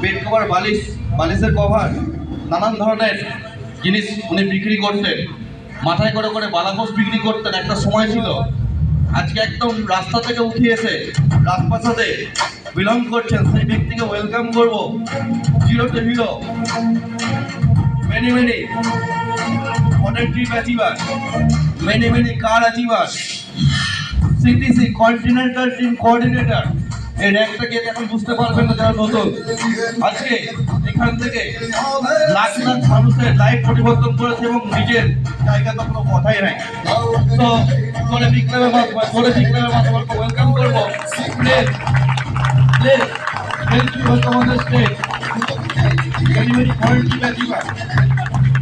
Bed cover, বালিশের cover, নানান ধরনের জিনিস উনি বিক্রি করতেন। মাথায় করে করে বালাপোষ বিক্রি করতেন। একটা সময় ছিল। আজকে একদম রাস্তা থেকে উঠে এসে রাজপ্রাসাদে বিলং করছেন, সেই ব্যক্তিকে ওয়েলকাম করব। Zero two hero, many modern trip achiever, many car achiever, CTC Continental Team Coordinator। এই র্যাঙ্কটাকে এখন বুঝতে পারবেন না যারা নতুন। আজকে এখান থেকে লাখ লাখ মানুষের লাইফ পরিবর্তন করেছে এবং নিজের জায়গা তো কোনো কথাই নাই। তো করে বিক্রমের মাধ্যমে ওয়েলকাম করবো। Please help you welcome on the stage many foreign trip achiever,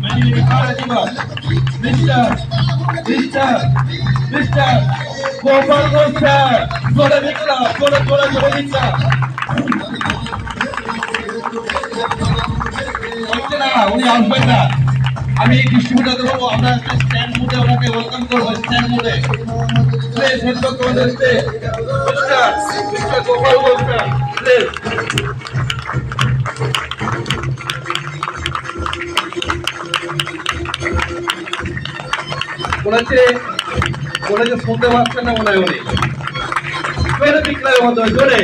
many car achiever, Mr. Gopal Gosar, করে বিক্রম, করে বিক্রম। উনি আসবেন না, আমি ডিস্ট্রিবিউটার দেবো। আমরা স্ট্যান্ড মোডে ওনাকে ওয়েলকাম করবো। স্ট্যান্ড মোডে প্লিজ হেল্প তোমাদের stage mister Gopal Goswami please. বলেছে শুনতে পাচ্ছেন না মনে হয় উনি। জোরে বিক্রমের মতো জোরে।